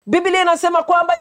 Biblia inasema kwamba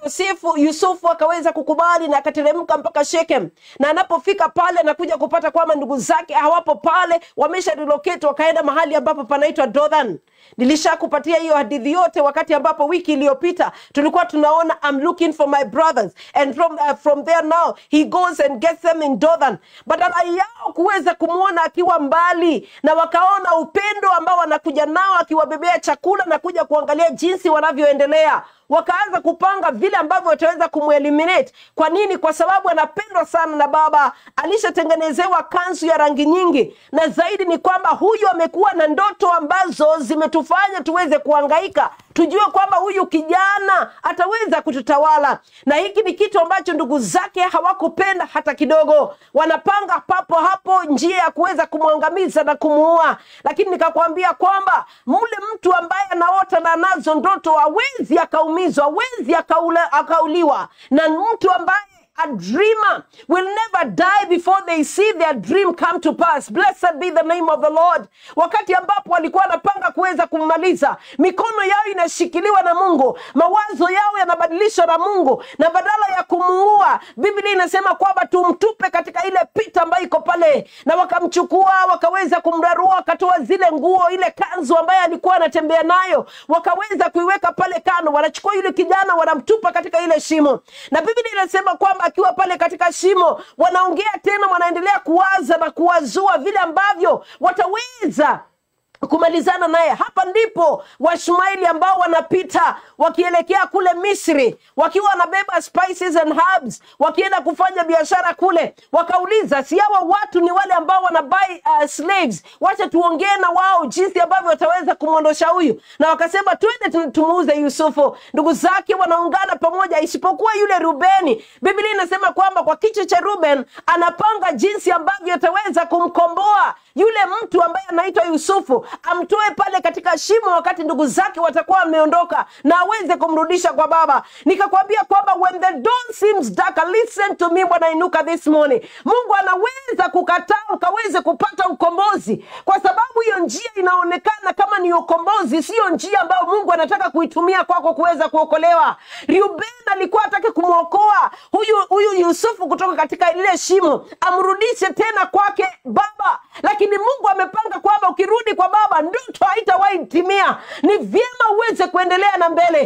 Yusufu akaweza kukubali na akateremka mpaka Shechem. Na anapofika pale na kuja kupata kwamba ndugu zake hawapo pale, wamesha relocate wakaenda mahali ambapo panaitwa Dothan. Nilishakupatia hiyo hadithi yote wakati ambapo wiki iliyopita tulikuwa tunaona I'm looking for my brothers, and from there now he goes and gets them in Dothan. Badala yao kuweza kumuona akiwa mbali, na wakaona upendo ambao anakuja nao akiwabebea chakula na kuja kuangalia jinsi wanavyoendelea, wakaanza kupanga vile ambavyo wataweza kumeliminate. Kwa nini? Kwa sababu anapendwa sana na baba, alishatengenezewa kanzu ya rangi nyingi, na zaidi ni kwamba huyu amekuwa na ndoto ambazo zimetufanya tuweze kuhangaika, tujue kwamba huyu kijana ataweza kututawala. Na hiki ni kitu ambacho ndugu zake hawakupenda hata kidogo. Wanapanga papo hapo njia ya kuweza kumwangamiza na kumuua. Lakini nikakwambia kwamba mule mtu ambaye anaota na anazo ndoto hawezi akaumizwa, hawezi akauliwa. Na mtu ambaye a dreamer will never die before they see their dream come to pass. Blessed be the name of the Lord. Wakati ambapo walikuwa wanapanga kuweza kumaliza, mikono yao inashikiliwa na Mungu, mawazo yao yanabadilishwa na Mungu, na badala ya kumuua, Biblia inasema kwamba tumtupe katika ile pita ambayo iko pale. Na wakamchukua, wakaweza kumrarua, wakatoa zile nguo, ile kanzu ambayo alikuwa anatembea nayo, wakaweza kuiweka pale kando. Wanachukua yule kijana, wanamtupa katika ile shimo. Na Biblia inasema kwamba akiwa pale katika shimo, wanaongea tena, wanaendelea kuwaza na kuwazua vile ambavyo wataweza kumalizana naye. Hapa ndipo Washmaeli ambao wanapita wakielekea kule Misri, wakiwa wanabeba spices and herbs, wakienda kufanya biashara kule, wakauliza, si hawa watu ni wale ambao wanabuy slaves? Wacha tuongee na wao jinsi ambavyo wataweza kumwondosha huyu. Na wakasema twende tumuuze Yusufu. Ndugu zake wanaungana pamoja, isipokuwa yule Rubeni. Biblia inasema kwamba kwa kichwa cha Ruben anapanga jinsi ambavyo ataweza kumkomboa yule mtu ambaye anaitwa Yusufu, amtoe pale katika shimo wakati ndugu zake watakuwa wameondoka, na aweze kumrudisha kwa baba. Nikakwambia kwamba when the dawn seems dark, listen to me when I inuka this morning. Mungu anaweza kukataa ukaweze kupata ukombozi, kwa sababu hiyo njia inaonekana kama ni ukombozi, sio njia ambayo Mungu anataka kuitumia kwako kuweza kuokolewa. Reuben alikuwa hataki kumuokoa huyu Yusufu kutoka katika ile shimo, amrudishe tena kwake baba. Lakini Mungu amepanga kwamba ukirudi kwa baba ndoto haitawahi timia. Ni vyema uweze kuendelea na mbele.